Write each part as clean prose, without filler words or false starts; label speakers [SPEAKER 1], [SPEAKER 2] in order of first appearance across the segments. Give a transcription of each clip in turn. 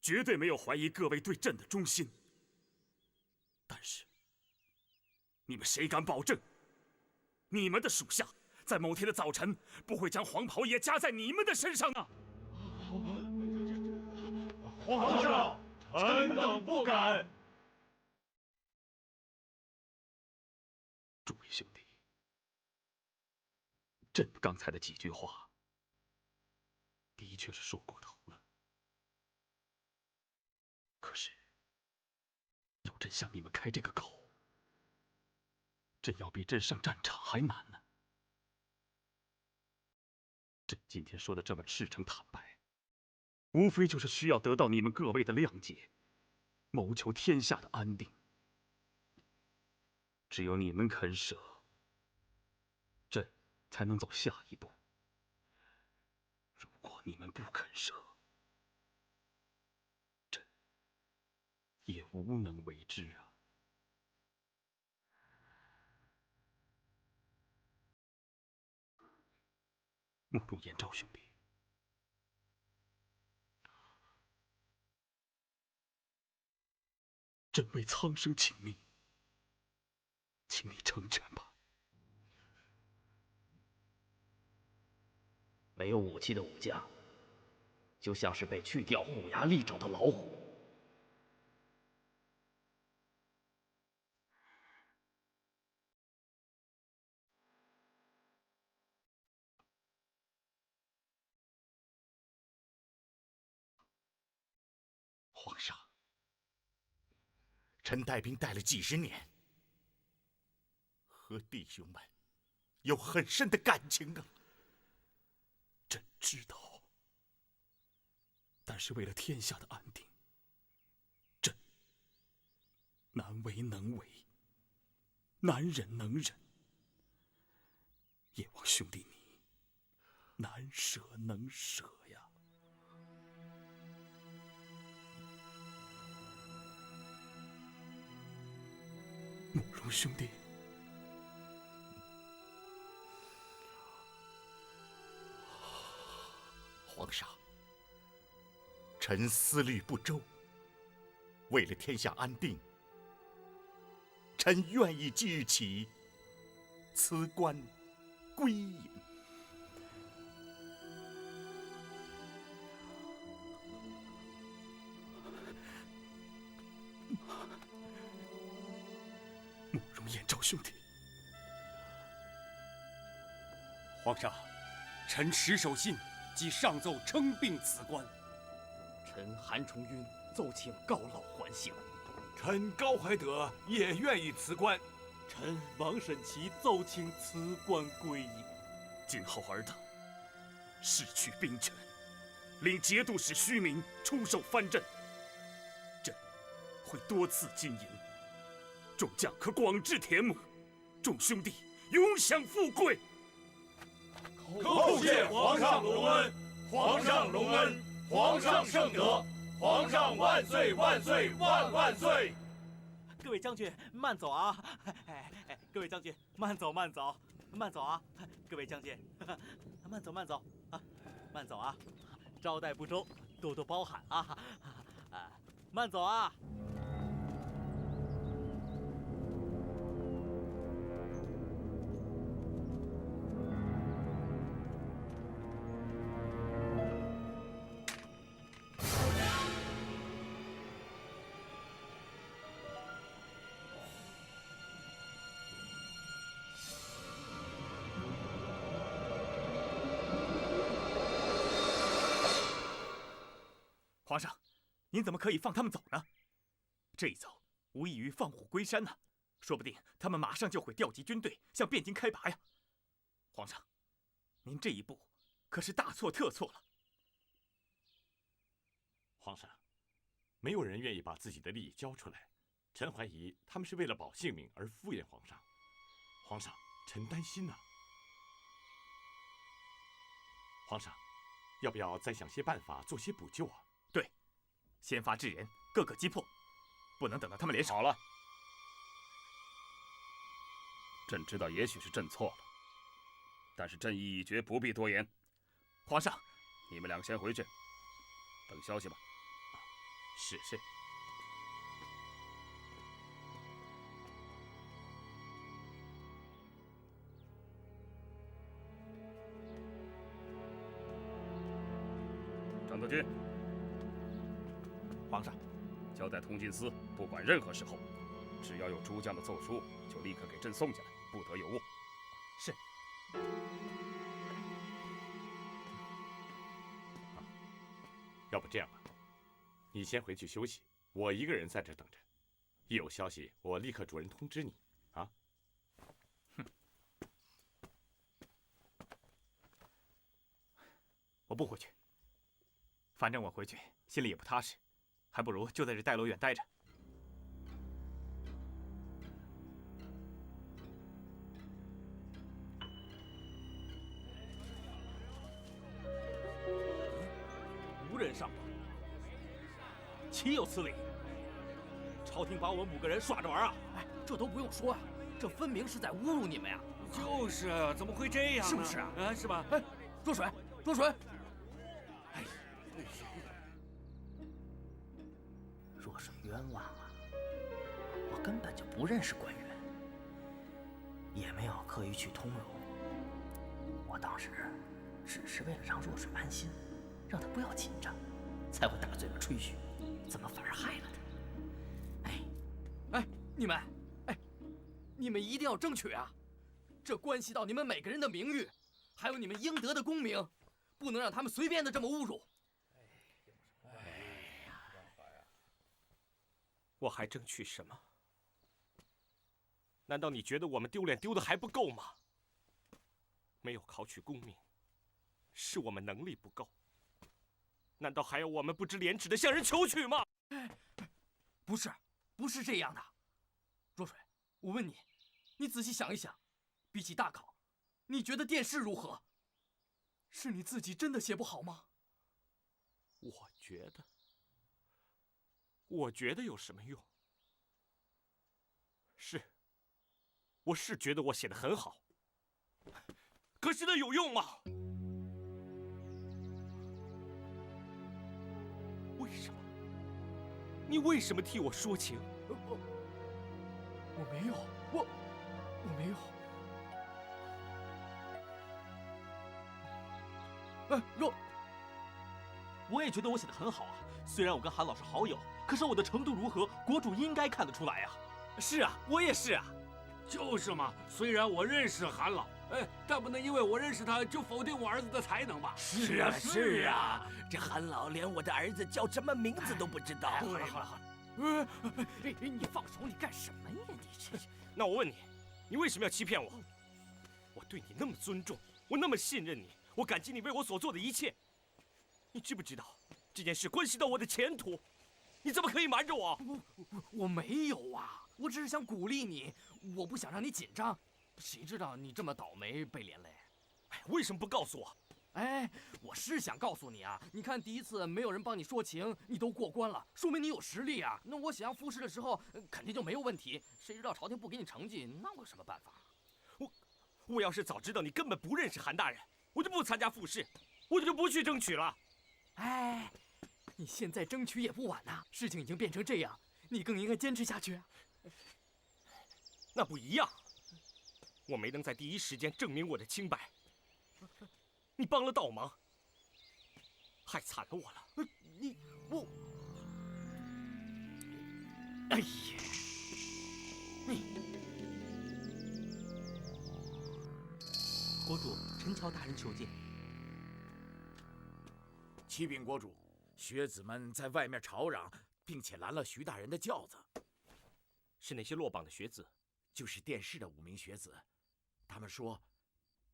[SPEAKER 1] 绝对没有怀疑各位对朕的忠心。但是，你们谁敢保证，你们的属下在某天的早晨不会将黄袍也加在你们的身上呢？
[SPEAKER 2] 皇上，臣等不敢。
[SPEAKER 1] 诸位兄弟，朕刚才的几句话，的确是说过头了。可是，要朕向你们开这个口，朕要比朕上战场还难呢。朕今天说的这么赤诚坦白，无非就是需要得到你们各位的谅解，谋求天下的安定。只有你们肯舍，朕才能走下一步。如果你们不肯舍，朕也无能为之啊。慕容延昭兄弟，朕为苍生请命，请你成全吧。
[SPEAKER 3] 没有武器的武将，就像是被去掉虎牙利爪的老虎。
[SPEAKER 4] 皇上，臣带兵带了几十年，和弟兄们有很深的感情啊。
[SPEAKER 1] 朕知道，但是为了天下的安定，朕难为能为，难忍能忍。也望兄弟你难舍能舍呀。慕容兄弟，
[SPEAKER 4] 皇上，臣思虑不周，为了天下安定，臣愿意即日起辞官归隐。
[SPEAKER 1] 慕容延昭兄弟，
[SPEAKER 5] 皇上，臣石守信即上奏称病辞官。
[SPEAKER 3] 臣韩重晕奏请告老还乡。
[SPEAKER 2] 臣高怀德也愿意辞官。
[SPEAKER 5] 臣王审琦奏请辞官归隐。
[SPEAKER 1] 今后尔等逝去兵权，领节度使虚名出守藩镇，朕会多赐金银，众将可广置田亩，众兄弟永享富贵。
[SPEAKER 2] 叩谢皇上隆恩，皇上隆恩，皇上圣德，皇上万岁万岁万万岁！
[SPEAKER 6] 各位将军慢走啊！各位将军慢走慢走慢走啊！各位将军慢走慢走啊！慢走啊！招待不周，多多包涵啊！慢走啊！
[SPEAKER 5] 皇上，您怎么可以放他们走呢？这一走，无异于放虎归山呐！说不定他们马上就会调集军队向汴京开拔呀！皇上，您这一步可是大错特错了。
[SPEAKER 2] 皇上，没有人愿意把自己的利益交出来。臣怀疑他们是为了保性命而敷衍皇上。皇上，臣担心呐。皇上，要不要再想些办法做些补救啊？
[SPEAKER 5] 对，先发制人，个个击破，不能等到他们联手。
[SPEAKER 1] 好了，朕知道也许是朕错了，但是朕意已决，不必多言。
[SPEAKER 5] 皇上，
[SPEAKER 1] 你们俩先回去，等消息吧。
[SPEAKER 5] 是。
[SPEAKER 1] 张德军，
[SPEAKER 5] 皇上，
[SPEAKER 1] 交代通禁司，不管任何时候，只要有诸将的奏书，就立刻给朕送下来，不得有误。
[SPEAKER 5] 是。
[SPEAKER 2] 要不这样吧，你先回去休息，我一个人在这等着。一有消息，我立刻主人通知你。啊？
[SPEAKER 5] 我不回去。反正我回去心里也不踏实，还不如就在这戴罗院待着。
[SPEAKER 6] 无人上报，岂有此理！朝廷把我们5个人耍着玩啊！
[SPEAKER 7] 哎，这都不用说啊，这分明是在侮辱你们呀！
[SPEAKER 8] 就是啊，怎么会这样呢？
[SPEAKER 7] 是不是啊？
[SPEAKER 8] 啊，是吧？
[SPEAKER 7] 哎，捉水，捉水！
[SPEAKER 8] 哎，
[SPEAKER 7] 若水冤枉啊！我根本就不认识官员，也没有刻意去通融。我当时只是为了让若水安心，让他不要紧张，才会大嘴巴吹嘘，怎么反而害了他？哎，你们一定要争取啊！这关系到你们每个人的名誉，还有你们应得的功名，不能让他们随便的这么侮辱。
[SPEAKER 9] 我还争取什么？难道你觉得我们丢脸丢的还不够吗？没有考取功名，是我们能力不够。难道还要我们不知廉耻的向人求取吗？
[SPEAKER 7] 不是这样的。若水，我问你，你仔细想一想，比起大考，你觉得殿试如何？是你自己真的写不好吗？
[SPEAKER 9] 我觉得有什么用？我是觉得我写得很好，可是那有用吗？为什么？你为什么替我说情？
[SPEAKER 7] 我没有，我没有。
[SPEAKER 6] 我也觉得我写得很好啊。虽然我跟韩老师好友，可是我的程度如何，国主应该看得出来呀。
[SPEAKER 5] 是啊，我也是啊。
[SPEAKER 8] 就是嘛。虽然我认识韩老，但不能因为我认识他就否定我儿子的才能吧？
[SPEAKER 7] 是啊，这韩老连我的儿子叫什么名字都不知道。好了，你放手，你干什么呀？你这是……
[SPEAKER 9] 那我问你，你为什么要欺骗我？我对你那么尊重，我那么信任你，我感激你为我所做的一切。你知不知道这件事关系到我的前途？你怎么可以瞒着我？
[SPEAKER 7] 我没有啊，我只是想鼓励你，我不想让你紧张。谁知道你这么倒霉被连累？
[SPEAKER 9] 为什么不告诉我？
[SPEAKER 7] 我是想告诉你啊，你看第一次没有人帮你说情，你都过关了，说明你有实力啊。那我想要复试的时候，肯定就没有问题。谁知道朝廷不给你成绩，那我有什么办法？
[SPEAKER 9] 我要是早知道你根本不认识韩大人，我就不参加复试，我就不去争取了。
[SPEAKER 7] 你现在争取也不晚呐，事情已经变成这样，你更应该坚持下去啊。
[SPEAKER 9] 那不一样，我没能在第一时间证明我的清白，你帮了倒忙，害惨了我了。
[SPEAKER 7] 哎呀，
[SPEAKER 6] 国主，陈乔大人求见。
[SPEAKER 10] 启禀国主，学子们在外面吵嚷，并且拦了徐大人的轿子。
[SPEAKER 9] 是那些落榜的学子？
[SPEAKER 10] 就是殿试的5名学子。他们说，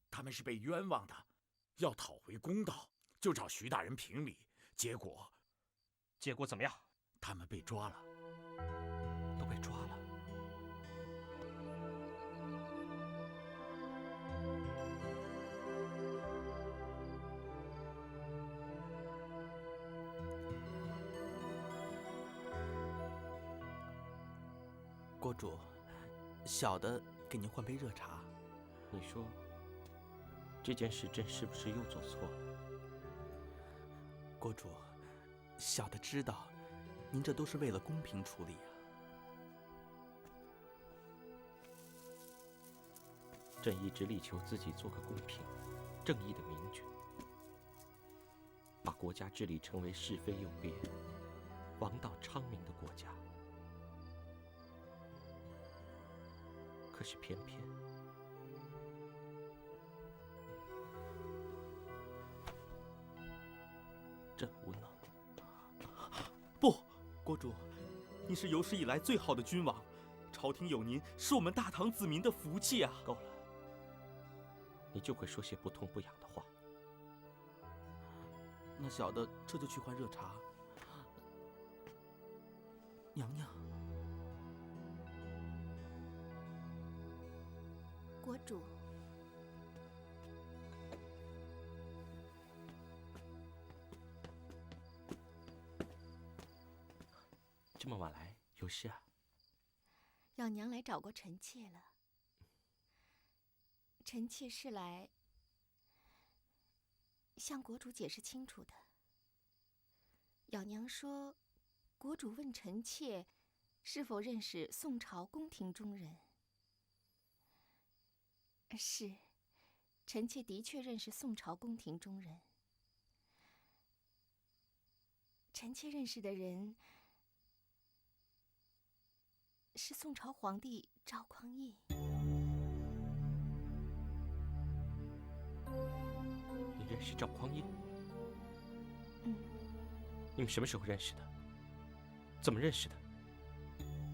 [SPEAKER 10] 他们是被冤枉的，要讨回公道，就找徐大人评理。结果
[SPEAKER 9] 怎么样？
[SPEAKER 10] 他们被抓了。
[SPEAKER 9] 都被抓了。
[SPEAKER 6] 国主，小的给您换杯热茶。
[SPEAKER 9] 你说，这件事朕是不是又做错了？
[SPEAKER 6] 国主，小的知道，您这都是为了公平处理啊。
[SPEAKER 9] 朕一直力求自己做个公平、正义的明君，把国家治理成为是非有别、王道昌明的国家。可是偏偏朕无能。
[SPEAKER 6] 不，国主，你是有史以来最好的君王，朝廷有您是我们大唐子民的福气啊！
[SPEAKER 9] 够了，你就会说些不痛不痒的话。
[SPEAKER 6] 那小的这就去换热茶。娘娘，
[SPEAKER 11] 国主。
[SPEAKER 9] 这么晚来，有事啊？
[SPEAKER 11] 老娘来找过臣妾了，臣妾是来向国主解释清楚的。咬娘说，国主问臣妾是否认识宋朝宫廷中人。是，臣妾的确认识宋朝宫廷中人。臣妾认识的人是宋朝皇帝赵匡胤。
[SPEAKER 9] 你认识赵匡胤？
[SPEAKER 11] 嗯。
[SPEAKER 9] 你们什么时候认识的？怎么认识的？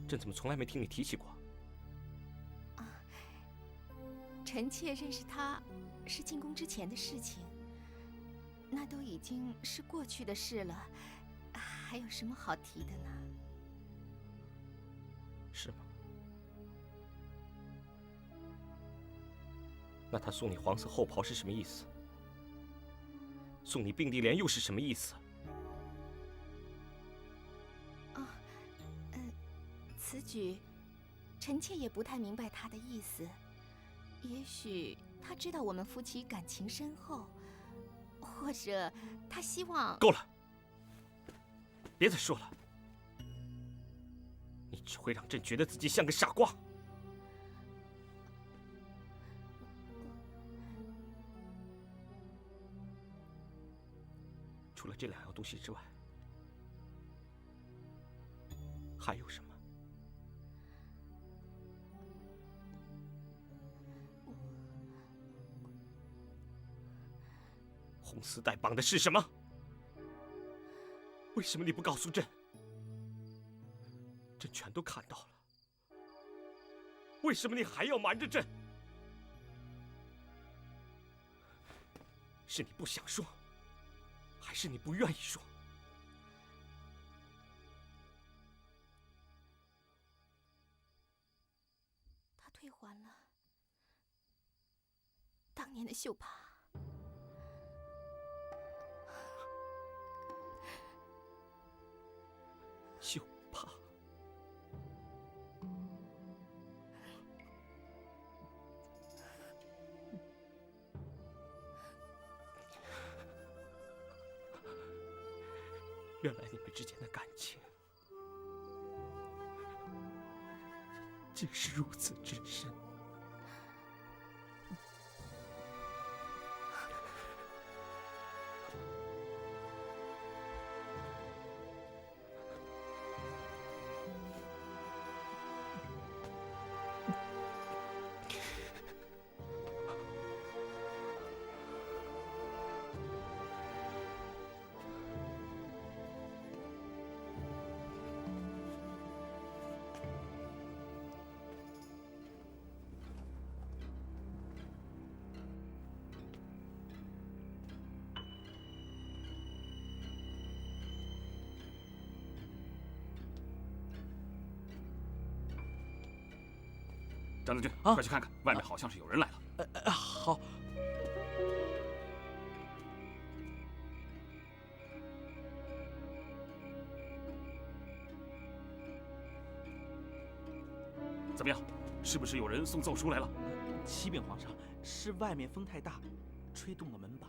[SPEAKER 9] 朕怎么从来没听你提起过？
[SPEAKER 11] 臣妾认识他是进宫之前的事情，那都已经是过去的事了，还有什么好提的呢？
[SPEAKER 9] 是吗？那他送你黄色厚袍是什么意思？送你并蒂莲又是什么意思？
[SPEAKER 11] 此举，臣妾也不太明白他的意思。也许他知道我们夫妻感情深厚，或者他希望……
[SPEAKER 9] 够了，别再说了，你只会让朕觉得自己像个傻瓜。除了这2样东西之外，还有什么？红丝带绑的是什么？为什么你不告诉朕？朕全都看到了。为什么你还要瞒着朕？是你不想说，还是你不愿意说？
[SPEAKER 11] 他退还了当年的绣帕。
[SPEAKER 9] 绣帕，原来你们之间的感情竟是如此之深。
[SPEAKER 1] 张将军，快去看看，外面好像是有人来了。
[SPEAKER 6] 好。
[SPEAKER 1] 怎么样？是不是有人送奏书来了？
[SPEAKER 6] 启禀皇上，是外面风太大，吹动了门板。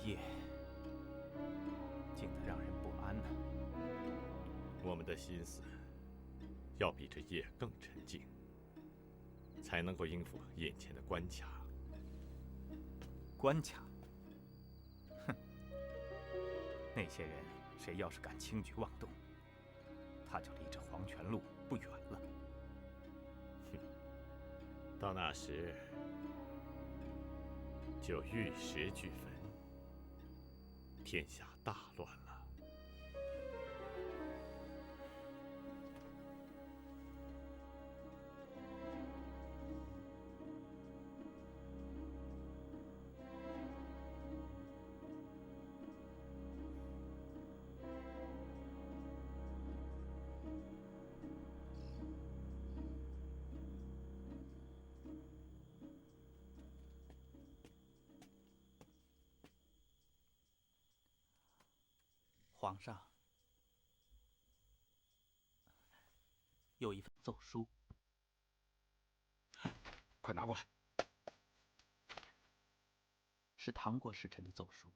[SPEAKER 5] 夜静得让人不安呢。
[SPEAKER 12] 我们的心思要比这夜更沉静，才能够应付眼前的关卡。
[SPEAKER 5] 关卡？哼！那些人谁要是敢轻举妄动，他就离这黄泉路不远了。
[SPEAKER 12] 哼！到那时，就玉石俱焚，天下大乱了。
[SPEAKER 6] 皇上，有一份奏书，
[SPEAKER 3] 快拿过来。
[SPEAKER 6] 是唐国使臣的奏书。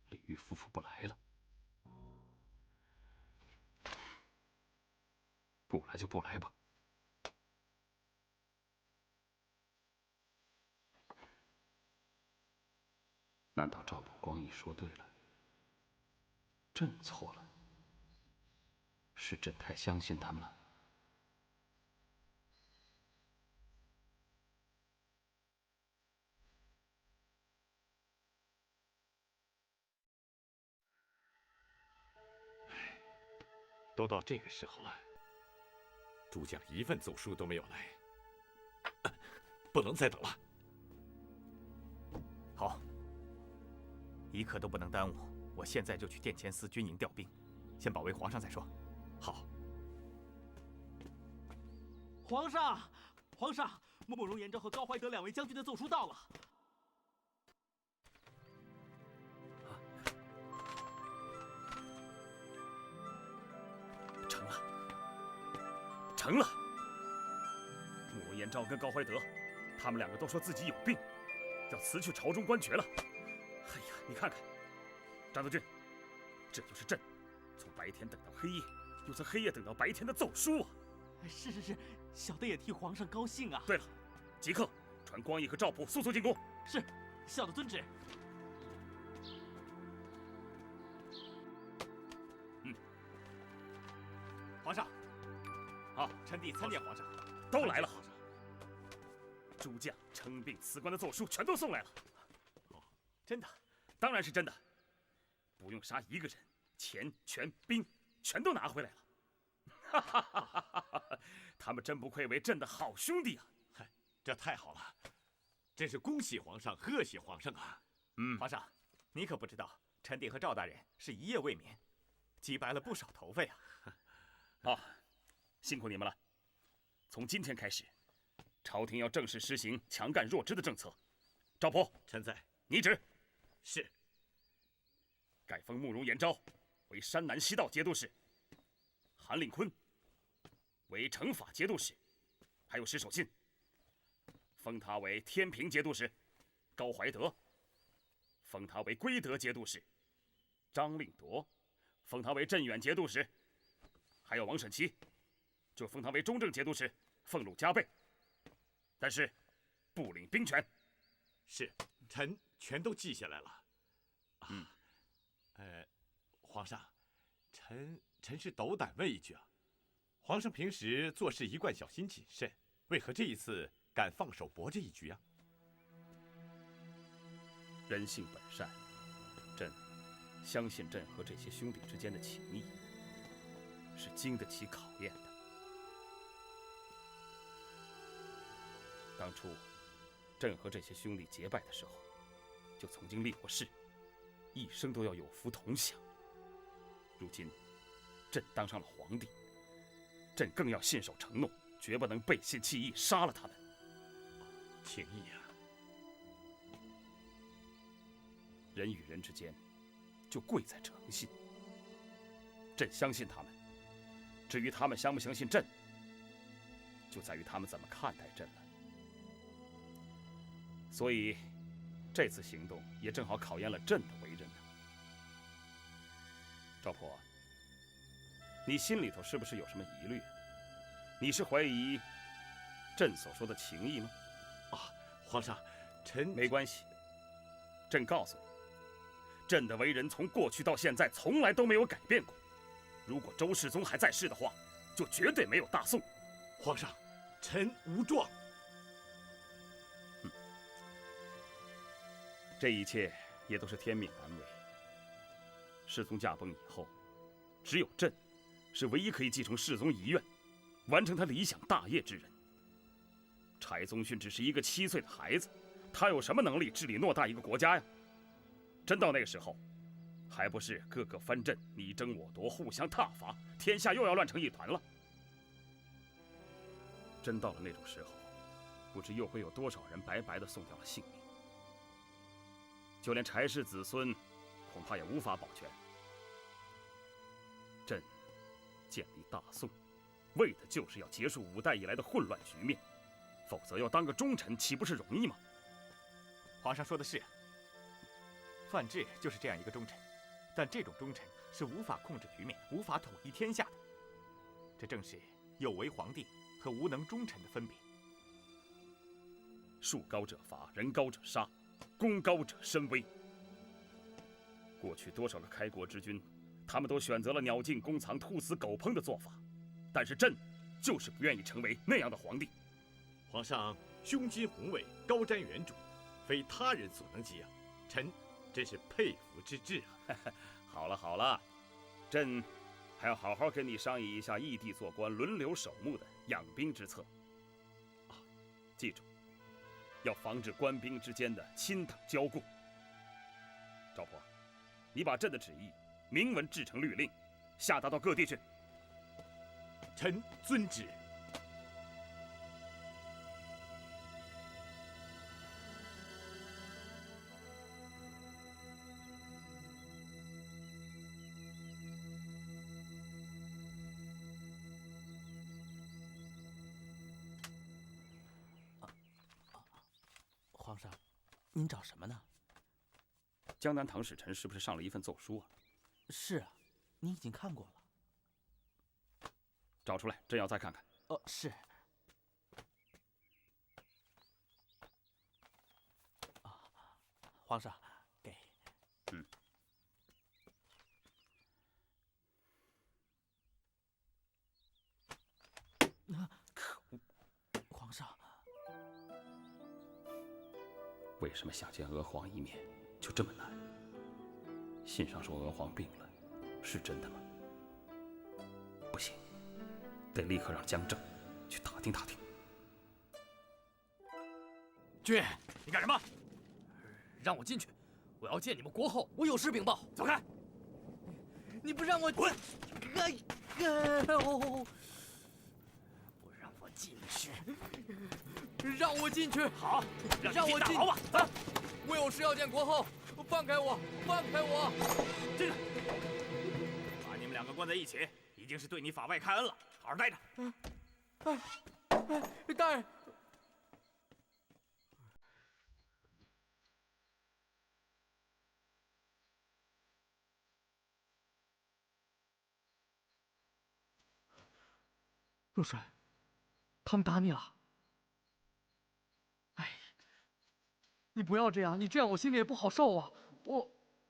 [SPEAKER 3] 李煜夫妇不来了，不来就不来吧。难道赵宝光义说对了？朕错了，是朕太相信他们了。
[SPEAKER 12] 都到这个时候了，诸将一份奏书都没有来，不能再等了。
[SPEAKER 5] 好，一刻都不能耽误。我现在就去殿前司军营调兵，先保卫皇上再说。
[SPEAKER 12] 好。
[SPEAKER 6] 皇上，皇上，慕容延昭和高怀德2位将军的奏书到了。
[SPEAKER 1] 成了，成了！慕容延昭跟高怀德，他们2个都说自己有病，要辞去朝中官爵了。哎呀，你看看。张德俊，这就是朕从白天等到黑夜，又从黑夜等到白天的奏书啊！
[SPEAKER 6] 是，小的也替皇上高兴啊。
[SPEAKER 1] 对了，即刻传光义和赵普速速进宫。
[SPEAKER 6] 是，小的遵旨。
[SPEAKER 5] 皇上，好，臣弟参见皇上。
[SPEAKER 1] 都来了。诸将称病辞官的奏书全都送来了。
[SPEAKER 5] 真的？
[SPEAKER 1] 当然是真的。不用杀一个人，钱、权、兵全都拿回来了。哈哈哈哈哈！他们真不愧为朕的好兄弟啊！
[SPEAKER 12] 嗨，这太好了，真是恭喜皇上，贺喜皇上啊！
[SPEAKER 5] 皇上，你可不知道，臣弟和赵大人是一夜未眠，积白了不少头发呀。
[SPEAKER 1] 啊，辛苦你们了。从今天开始，朝廷要正式实行强干弱支的政策。赵普，
[SPEAKER 12] 臣在。
[SPEAKER 1] 拟旨。
[SPEAKER 12] 是。
[SPEAKER 1] 改封慕容延昭为山南西道节度使，韩令坤为惩罚节度使，还有石守信，封他为天平节度使；高怀德封他为归德节度使；张令铎封他为镇远节度使；还有王审期就封他为中正节度使，俸禄加倍。但是不领兵权。
[SPEAKER 12] 是，臣全都记下来了。皇上，臣是斗胆问一句啊，皇上平时做事一贯小心谨慎，为何这一次敢放手搏这一局啊？
[SPEAKER 1] 人性本善，朕相信朕和这些兄弟之间的情谊是经得起考验的。当初朕和这些兄弟结拜的时候，就曾经立过誓，一生都要有福同享。如今朕当上了皇帝，朕更要信守承诺，绝不能背信弃义杀了他们。
[SPEAKER 12] 情义啊！
[SPEAKER 1] 人与人之间就贵在诚信。朕相信他们，至于他们相不相信朕，就在于他们怎么看待朕了。所以，这次行动也正好考验了朕的为人呢。赵普，你心里头是不是有什么疑虑？你是怀疑朕所说的情谊吗？
[SPEAKER 12] 啊，皇上，臣
[SPEAKER 1] 没关系。朕告诉你，朕的为人从过去到现在从来都没有改变过。如果周世宗还在世的话，就绝对没有大宋。
[SPEAKER 12] 皇上，臣无状。
[SPEAKER 1] 这一切也都是天命安危。世宗驾崩以后，只有朕是唯一可以继承世宗遗愿，完成他理想大业之人。柴宗训只是一个7岁的孩子，他有什么能力治理偌大一个国家呀？真到那个时候，还不是各个藩镇你争我夺，互相挞伐，天下又要乱成一团了？真到了那种时候，不知又会有多少人白白的送掉了性命。就连柴氏子孙，恐怕也无法保全。朕建立大宋，为的就是要结束5代以来的混乱局面，否则要当个忠臣，岂不是容易吗？
[SPEAKER 5] 皇上说的是，范质就是这样一个忠臣，但这种忠臣是无法控制局面，无法统一天下的。这正是有为皇帝和无能忠臣的分别。
[SPEAKER 1] 树高者伐，人高者杀，功高者身危。过去多少个开国之君，他们都选择了鸟尽弓藏、兔死狗烹的做法，但是朕就是不愿意成为那样的皇帝。
[SPEAKER 12] 皇上胸襟宏伟，高瞻远瞩，非他人所能及啊！臣真是佩服之至啊！
[SPEAKER 1] 好了好了，朕还要好好跟你商议一下异地做官、轮流守墓的养兵之策。啊，记住，要防止官兵之间的亲党交故。赵普，你把朕的旨意明文制成律令，下达到各地去。
[SPEAKER 12] 臣遵旨。
[SPEAKER 6] 皇上，您找什么呢？
[SPEAKER 1] 江南唐使臣是不是上了一份奏书啊？
[SPEAKER 6] 是啊，你已经看过了。
[SPEAKER 1] 找出来，朕要再看看。
[SPEAKER 6] 哦，是。啊，皇上，给。可恶！皇上。
[SPEAKER 1] 为什么想见娥皇一面就这么难？信上说娥皇病了，是真的吗？不行，得立刻让江正去打听打听。
[SPEAKER 9] 君，你干什么？让我进去，我要见你们国后，我有事禀报。走开！
[SPEAKER 6] 你不让我
[SPEAKER 9] 滚！
[SPEAKER 6] 不让我进去！让我进去！
[SPEAKER 9] 好，
[SPEAKER 6] 让我进！
[SPEAKER 9] 好吧，走。
[SPEAKER 6] 我有事要见国后，放开我！放开我！
[SPEAKER 9] 进来！
[SPEAKER 5] 把你们2个关在一起，已经是对你法外开恩了。好好待着。
[SPEAKER 6] 大人。
[SPEAKER 13] 若水，他们打你了。哎，你不要这样，你这样我心里也不好受啊。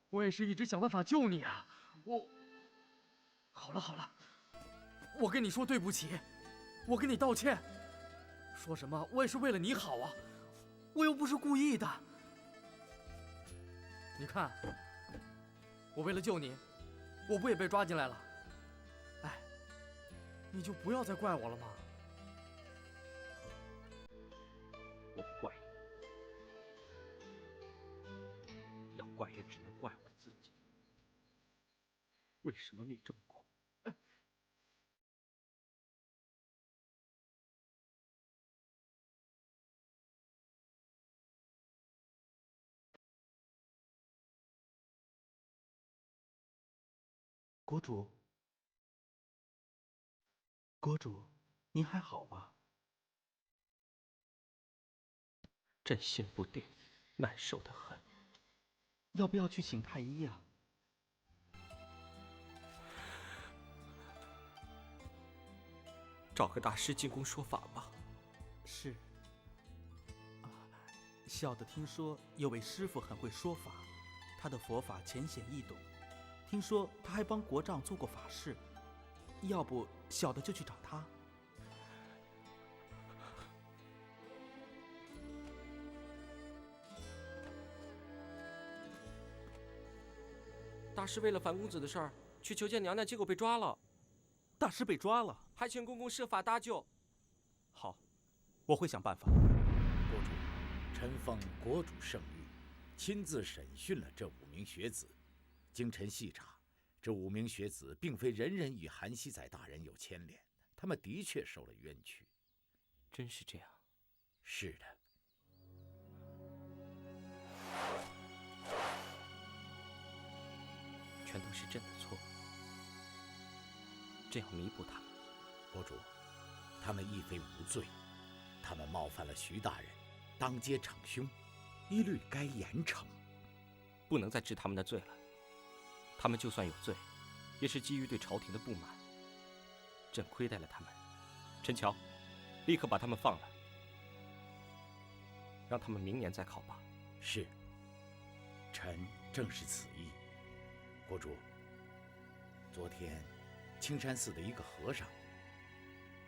[SPEAKER 13] 我也是一直想办法救你啊。好了好了，我跟你说对不起，我跟你道歉。说什么我也是为了你好啊，我又不是故意的。你看，我为了救你，我不也被抓进来了？哎，你就不要再怪我了嘛。
[SPEAKER 3] 我不怪你，要怪也只能怪我自己。为什么你这么苦？国主，国主，您还好吧？朕心不定，难受得很。
[SPEAKER 7] 要不要去请太医呀？
[SPEAKER 9] 找个大师进宫说法吧。
[SPEAKER 6] 是。小的听说有位师傅很会说法，他的佛法浅显易懂，听说他还帮国丈做过法事，要不小的就去找他。
[SPEAKER 9] 大师为了樊公子的事儿去求见娘娘，结果被抓了。
[SPEAKER 6] 大师被抓了，
[SPEAKER 9] 还请公公设法搭救。
[SPEAKER 6] 好，我会想办法。
[SPEAKER 10] 国主，臣奉国主圣谕，亲自审讯了这5名学子。经臣细查，这5名学子并非人人与韩熙载大人有牵连，他们的确受了冤屈。
[SPEAKER 9] 真是这样？
[SPEAKER 10] 是的。
[SPEAKER 9] 全都是朕的错，朕要弥补他们。
[SPEAKER 10] 国主，他们亦非无罪，他们冒犯了徐大人，当街逞凶，一律该严惩。
[SPEAKER 9] 不能再治他们的罪了。他们就算有罪，也是基于对朝廷的不满。朕亏待了他们，陈乔，立刻把他们放了，让他们明年再考吧。
[SPEAKER 10] 是，臣正是此意。国主，昨天青山寺的一个和尚，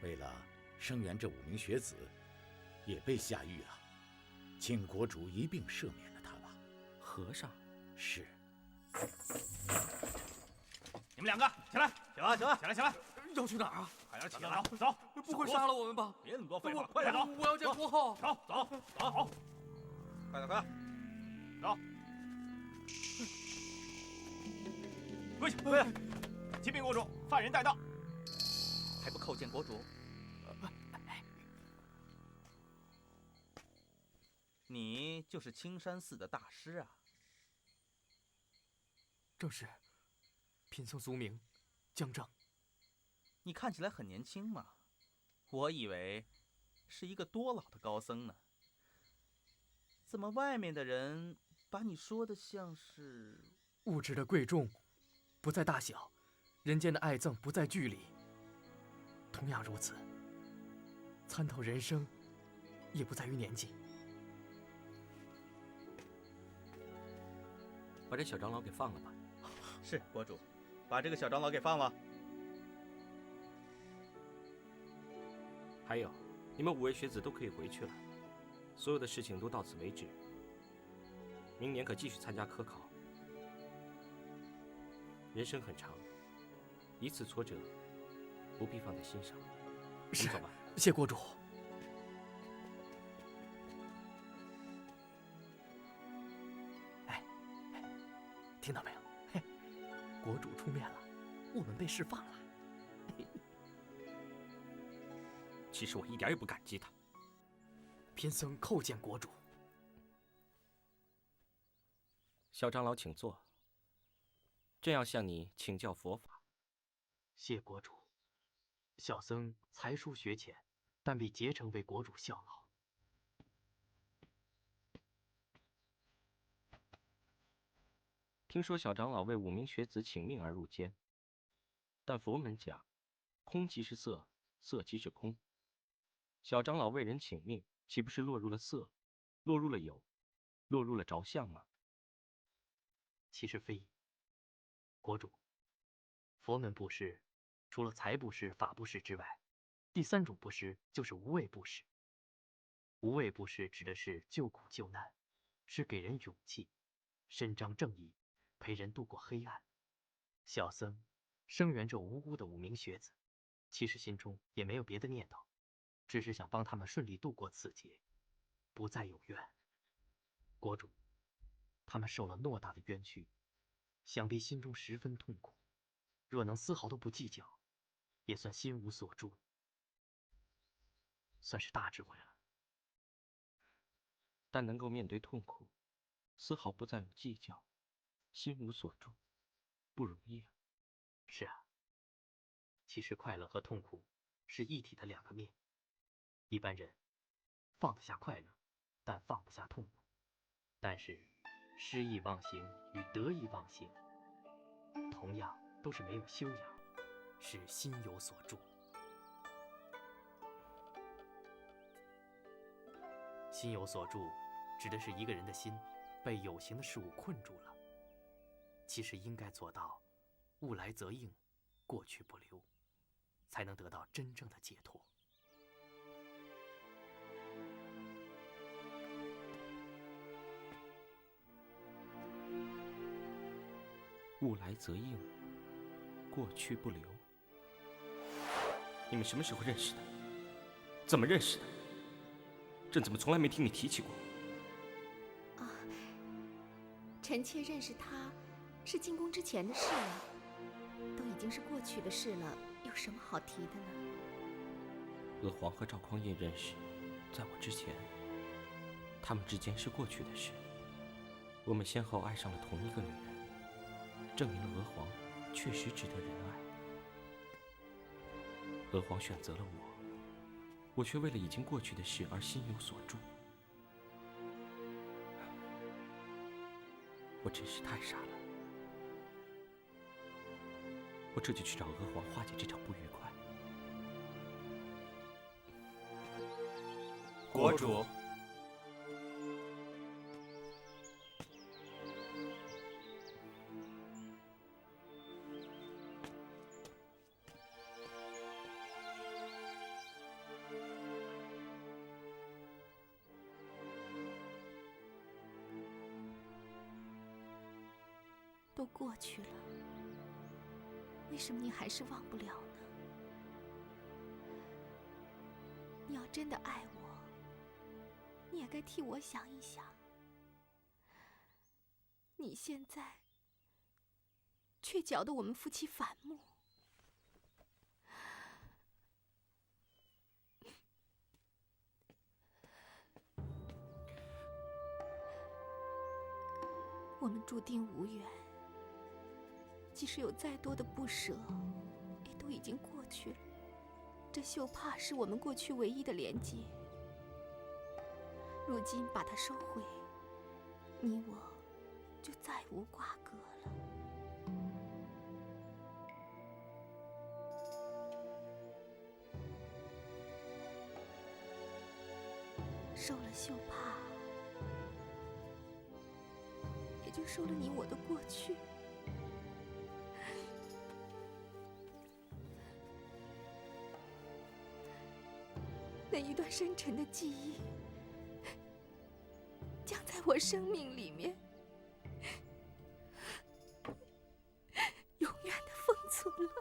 [SPEAKER 10] 为了声援这5名学子，也被下狱了，请国主一并赦免了他吧。
[SPEAKER 9] 和尚？
[SPEAKER 10] 是。
[SPEAKER 5] 你们2个起来！
[SPEAKER 6] 行了，行了，
[SPEAKER 5] 起来，起来！
[SPEAKER 13] 要去哪儿啊？
[SPEAKER 5] 快点起来，走！
[SPEAKER 13] 不会杀了我们吧？
[SPEAKER 5] 别那么多废话，快点走！
[SPEAKER 13] 我要见国后。
[SPEAKER 5] 走，好，快点，走！跪下！启禀国主，犯人带到。
[SPEAKER 6] 还不叩见国主？你就是青山寺的大师啊？
[SPEAKER 13] 正是。贫僧俗名江正。
[SPEAKER 6] 你看起来很年轻嘛，我以为是一个多老的高僧呢。怎么外面的人把你说的像是……
[SPEAKER 13] 物质的贵重不在大小，人间的爱憎不在距离。同样如此，参透人生也不在于年纪。
[SPEAKER 9] 把这小长老给放了吧。
[SPEAKER 6] 是，国主，把这个小长老给放了。
[SPEAKER 9] 还有，你们5位学子都可以回去了，所有的事情都到此为止。明年可继续参加科考。人生很长，一次挫折不必放在心上。我们走吧。
[SPEAKER 13] 谢国主。听到没有？国主出面了，我们被释放了。
[SPEAKER 9] 其实我一点也不感激他。
[SPEAKER 13] 贫僧叩见国主。
[SPEAKER 9] 小长老，请坐。朕要向你请教佛法。
[SPEAKER 13] 谢国主。小僧才疏学浅，但必竭诚为国主效劳。
[SPEAKER 9] 听说小长老为5名学子请命而入监，但佛门讲，空即是色，色即是空。小长老为人请命，岂不是落入了色，落入了有，落入了着相吗？
[SPEAKER 13] 其实非。国主，佛门布施，除了财布施、法布施之外，第3种布施就是无畏布施。无畏布施指的是救苦救难，是给人勇气，伸张正义，陪人度过黑暗。小僧声援这无辜的5名学子，其实心中也没有别的念头，只是想帮他们顺利度过此劫，不再有怨。国主，他们受了偌大的冤屈，想必心中十分痛苦。若能丝毫都不计较，也算心无所住，算是大智慧了。
[SPEAKER 9] 但能够面对痛苦，丝毫不再有计较，心无所住，不容易啊。
[SPEAKER 13] 是啊，其实快乐和痛苦是一体的2个面。一般人放得下快乐，但放不下痛苦。但是
[SPEAKER 14] 失意忘形与得意忘形，同样都是没有修养，
[SPEAKER 6] 是心有所住。心有所住，指的是一个人的心被有形的事物困住了。其实应该做到物来则应，过去不留，才能得到真正的解脱。
[SPEAKER 9] 物来则应，过去不留。你们什么时候认识的？怎么认识的？朕怎么从来没听你提起过？
[SPEAKER 11] 啊，臣妾认识他，是进宫之前的事了，都已经是过去的事了，有什么好提的呢？
[SPEAKER 9] 娥皇和赵匡胤认识，在我之前，他们之间是过去的事。我们先后爱上了同一个女人。证明了娥皇确实值得人爱。娥皇选择了我却为了已经过去的事而心有所住。我真是太傻了，我这就去找娥皇化解这场不愉快。
[SPEAKER 2] 国主。
[SPEAKER 11] 都过去了，为什么你还是忘不了呢？你要真的爱我，你也该替我想一想。你现在却搅得我们夫妻反目。我们注定无缘。即使有再多的不舍，也都已经过去了。这绣帕是我们过去唯一的连结，如今把它收回，你我就再无瓜葛了。收了绣帕，也就收了你我的过去。那一段深沉的记忆，将在我生命里面永远的封存了。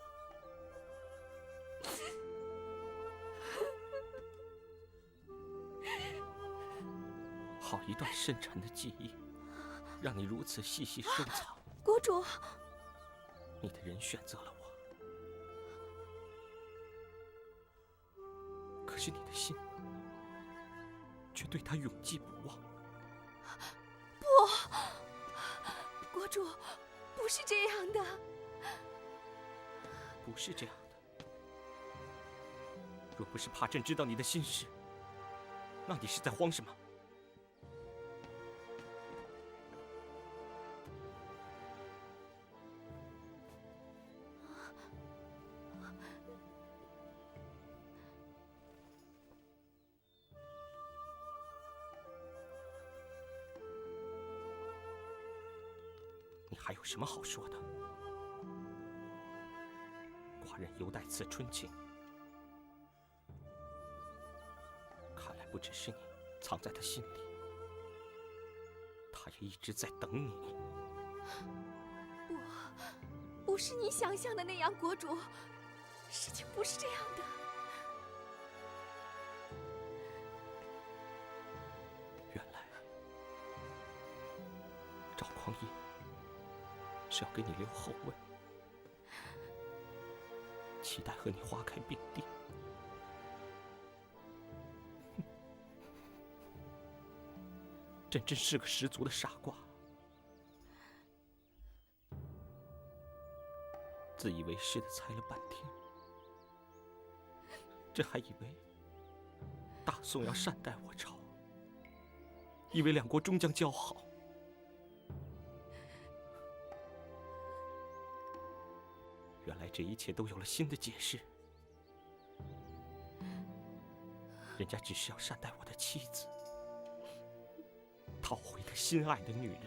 [SPEAKER 9] 好一段深沉的记忆，让你如此细细收藏。
[SPEAKER 11] 国主，
[SPEAKER 9] 你的人选择了我。可是你的心却对他永记不忘。
[SPEAKER 11] 不，国主，不是这样的。
[SPEAKER 9] 不是这样的。若不是怕朕知道你的心事，那你是在慌什么？还有什么好说的？寡人犹待此春情，看来不只是你藏在他心里，他也一直在等你。
[SPEAKER 11] 不是你想象的那样，国主，事情不是这样的。
[SPEAKER 9] 原来赵匡胤是要给你留后位，期待和你花开并蒂。朕真是个十足的傻瓜，自以为是的猜了半天，朕还以为大宋要善待我朝，以为两国终将交好。原来这一切都有了新的解释。人家只是要善待我的妻子，讨回他心爱的女人。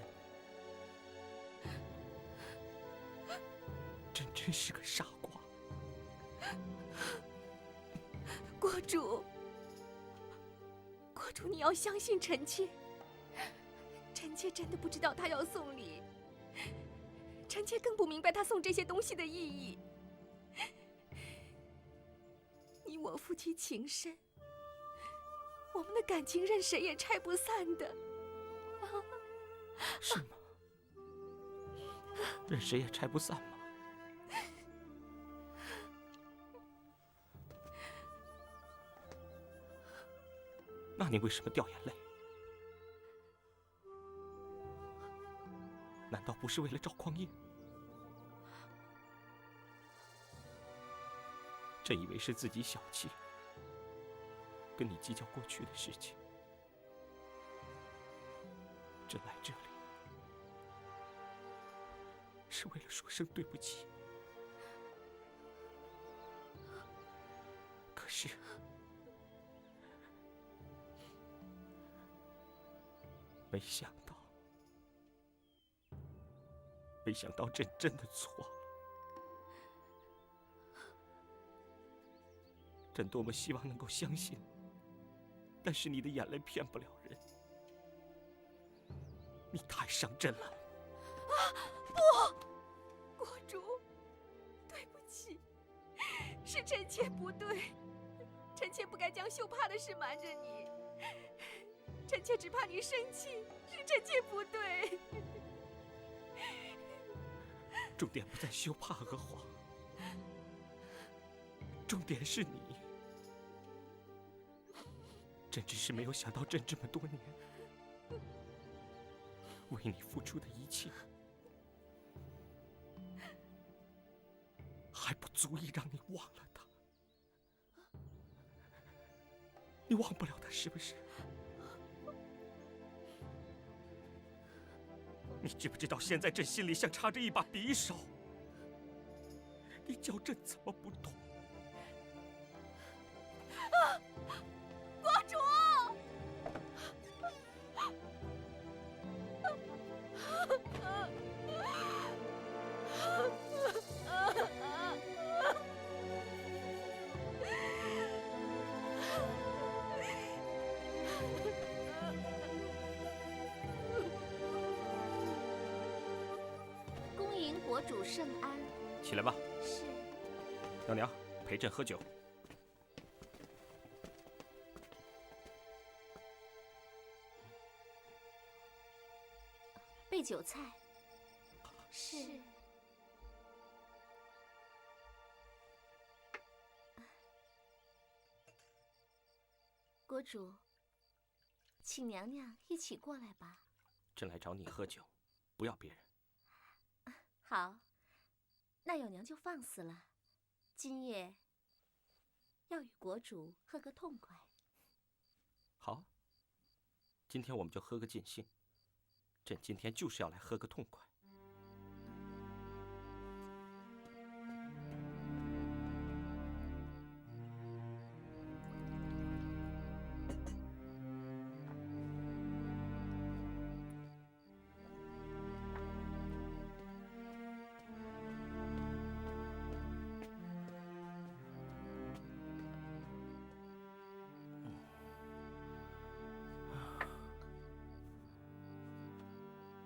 [SPEAKER 9] 朕真是个傻瓜。
[SPEAKER 11] 国主，国主，你要相信臣妾。臣妾真的不知道他要送礼，臣妾更不明白他送这些东西的意义。你我夫妻情深，我们的感情任谁也拆不散的。
[SPEAKER 9] 是吗？任谁也拆不散吗？那你为什么掉眼泪？难道不是为了赵匡胤？朕以为是自己小气，跟你计较过去的事情。朕来这里是为了说声对不起。可是，没想到朕真的错了。朕多么希望能够相信，但是你的眼泪骗不了人。你太伤朕了。
[SPEAKER 11] 不，国主，对不起，是臣妾不对，臣妾不该将秀帕的事瞒着你，臣妾只怕你生气，是臣妾不对。
[SPEAKER 9] 重点不在修帕和黄，重点是你。朕只是没有想到，朕这么多年为你付出的一切，还不足以让你忘了他。你忘不了他，是不是？你知不知道，现在朕心里像插着一把匕首？你叫朕怎么不痛？
[SPEAKER 11] 国主！恭迎国主圣安。
[SPEAKER 9] 起来吧。
[SPEAKER 11] 是。
[SPEAKER 9] 娘娘，陪朕喝酒。
[SPEAKER 11] 备酒菜。是。国主，请娘娘一起过来吧。
[SPEAKER 9] 朕来找你喝酒，不要别人。
[SPEAKER 11] 好，那有娘就放肆了。今夜要与国主喝个痛快。
[SPEAKER 9] 好，今天我们就喝个尽兴。朕今天就是要来喝个痛快。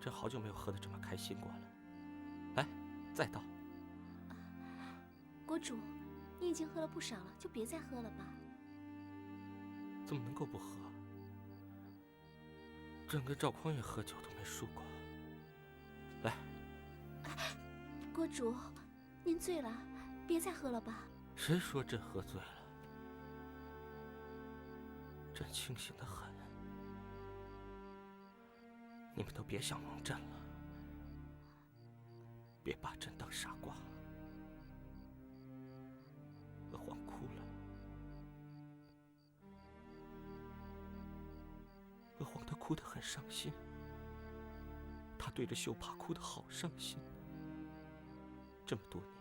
[SPEAKER 9] 朕好久没有喝得这么开心过了。来，再倒。
[SPEAKER 11] 国主，你已经喝了不少了，就别再喝了吧。
[SPEAKER 9] 怎么能够不喝？朕跟赵匡胤喝酒都没输过。来，
[SPEAKER 11] 国主，您醉了，别再喝了吧。
[SPEAKER 9] 谁说朕喝醉了？朕清醒得很。你们都别想蒙朕了，别把朕当傻瓜。娥皇哭了，娥皇她哭得很伤心，她对着秀帕哭得好伤心。这么多年，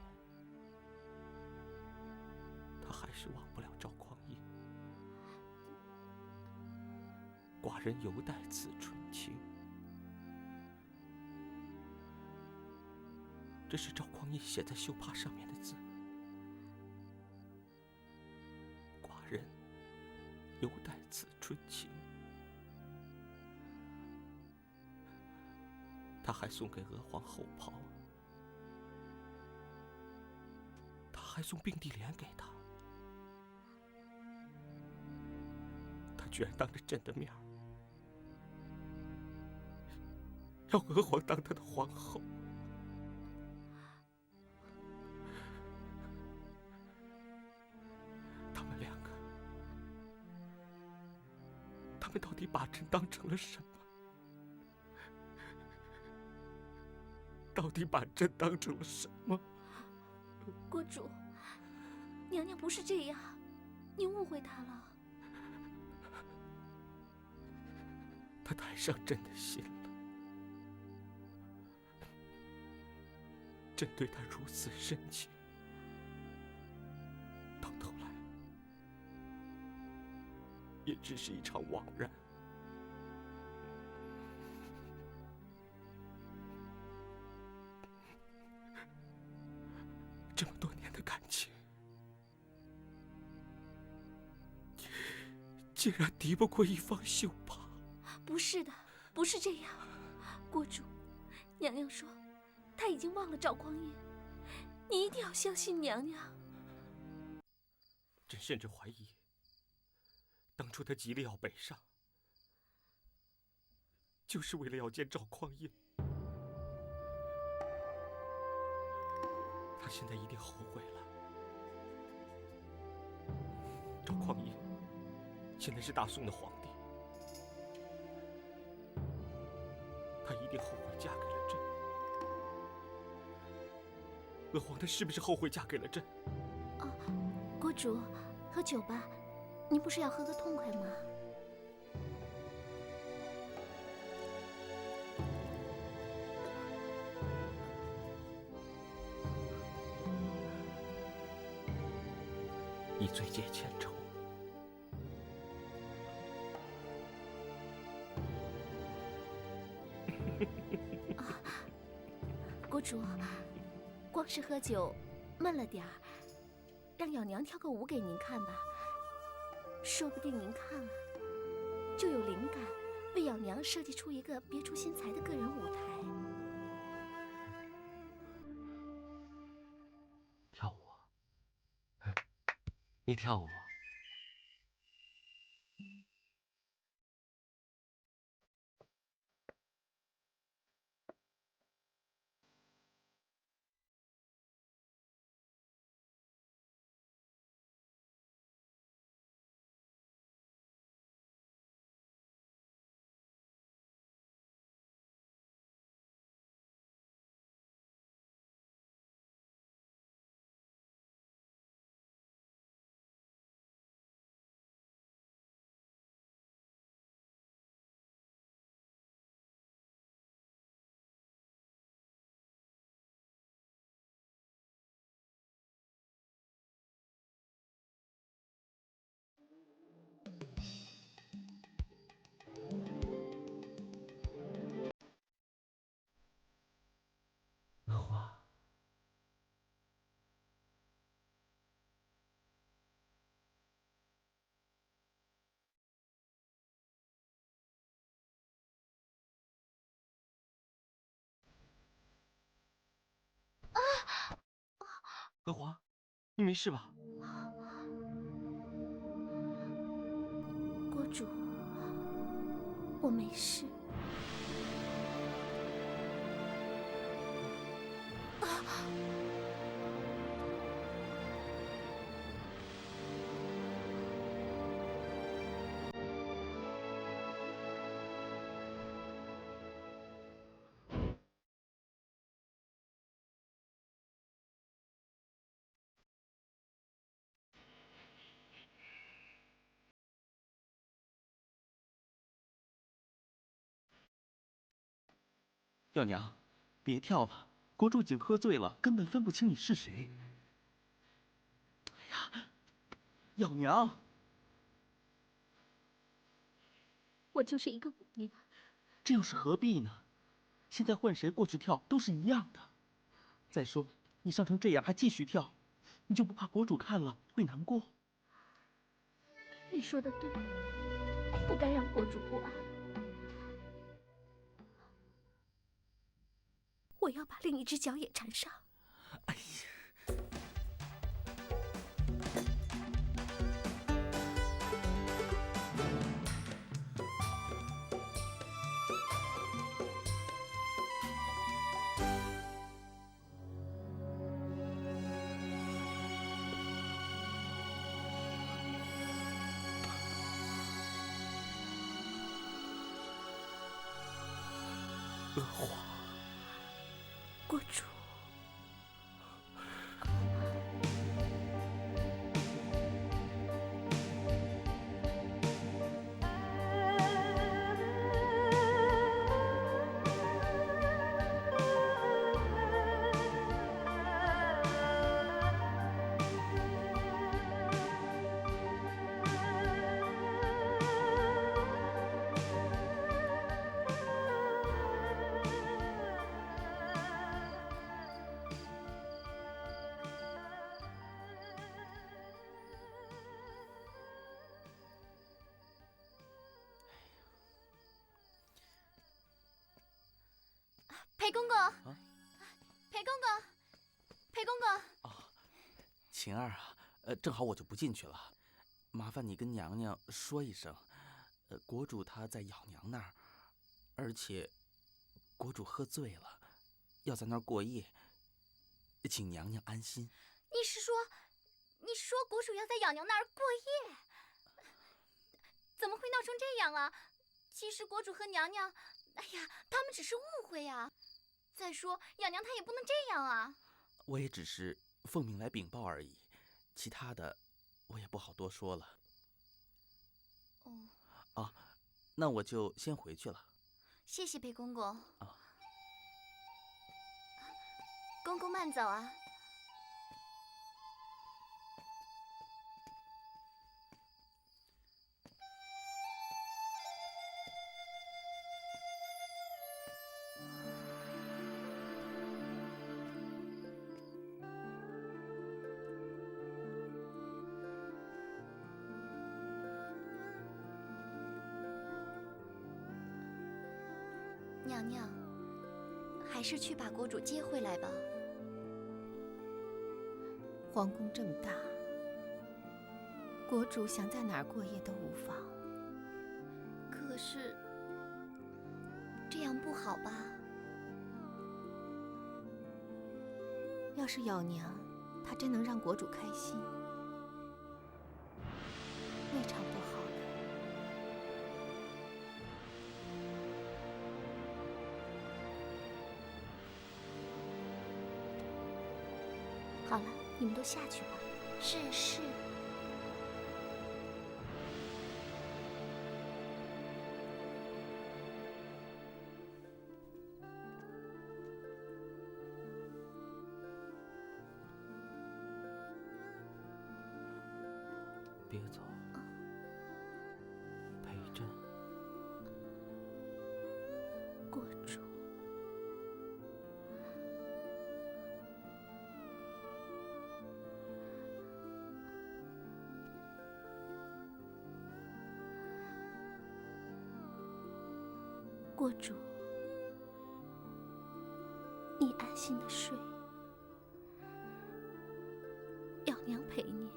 [SPEAKER 9] 是忘不了赵匡胤。寡人犹带此春情。这是赵匡胤写在绣帕上面的字。寡人犹带此春情。他还送给娥皇后袍，他还送并蒂莲给他。他居然当着朕的面要娥皇当他的皇后。他们两个，他们到底把朕当成了什么？到底把朕当成了什么？
[SPEAKER 11] 国主，娘娘不是这样，你误会她了。
[SPEAKER 9] 他太伤朕的心了。朕对他如此深情，到头来也只是一场枉然。这么多年的感情，竟然敌不过一方绣帕。
[SPEAKER 11] 不是的，不是这样，国主，娘娘说她已经忘了赵匡胤，你一定要相信娘娘。
[SPEAKER 9] 朕甚至怀疑，当初他极力要北上，就是为了要见赵匡胤。他现在一定后悔了。赵匡胤现在是大宋的皇帝，他一定后悔嫁给了朕。娥皇，她是不是后悔嫁给了朕？
[SPEAKER 11] 国主，喝酒吧，您不是要喝个痛快吗？
[SPEAKER 9] 一醉解千愁。
[SPEAKER 11] 国主，光是喝酒，闷了点儿，让咬娘跳个舞给您看吧，说不定您看了，就有灵感，为咬娘设计出一个别出心裁的个人舞台。
[SPEAKER 14] 跳舞啊？你跳舞啊？荷花，荷花，你没事吧？
[SPEAKER 11] 国主，我没事。
[SPEAKER 14] 药娘，别跳了，国主已经喝醉了，根本分不清你是谁。哎呀，
[SPEAKER 13] 咬娘，
[SPEAKER 11] 我就是一个舞娘。
[SPEAKER 13] 这又是何必呢？现在换谁过去跳都是一样的。再说，你伤成这样还继续跳，你就不怕国主看了会难过？
[SPEAKER 11] 你说的对，不该让国主不安。我要把另一只脚也缠上。
[SPEAKER 6] 哎呀！
[SPEAKER 9] 娥皇，
[SPEAKER 11] 国主。裴公公，裴公公，裴公公。
[SPEAKER 6] 哦，晴儿啊，正好我就不进去了，麻烦你跟娘娘说一声，国主他在咬娘那儿，而且国主喝醉了，要在那儿过夜，请娘娘安心。
[SPEAKER 11] 你是说国主要在咬娘那儿过夜？怎么会闹成这样啊？其实国主和娘娘，哎呀，他们只是误会呀。再说，咬娘她也不能这样啊。
[SPEAKER 6] 我也只是奉命来禀报而已，其他的我也不好多说了。
[SPEAKER 11] 哦。
[SPEAKER 6] 啊，那我就先回去了。
[SPEAKER 11] 谢谢裴公公。
[SPEAKER 6] 啊。
[SPEAKER 11] 公公慢走啊。娘娘，还是去把国主接回来吧。
[SPEAKER 15] 皇宫这么大，国主想在哪儿过夜都无妨。
[SPEAKER 11] 可是，这样不好吧？
[SPEAKER 15] 要是咬娘，她真能让国主开心，未尝不好呢。
[SPEAKER 11] 好了，你们都下去吧。
[SPEAKER 15] 是。
[SPEAKER 6] 别走，陪朕。
[SPEAKER 11] 国主。国主，你安心的睡，咬娘陪你，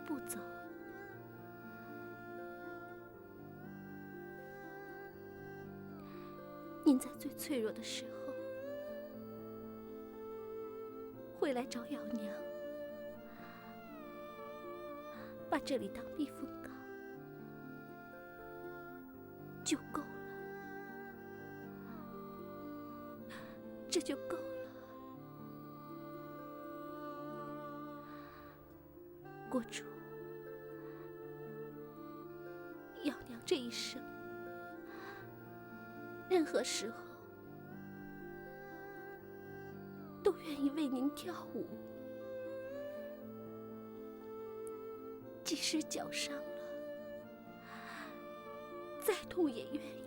[SPEAKER 11] 不走。您在最脆弱的时候会来找咬娘，把这里当避风港。就够了，这就够了。国主，咬娘这一生，任何时候都愿意为您跳舞，即使脚伤了，再痛也愿意。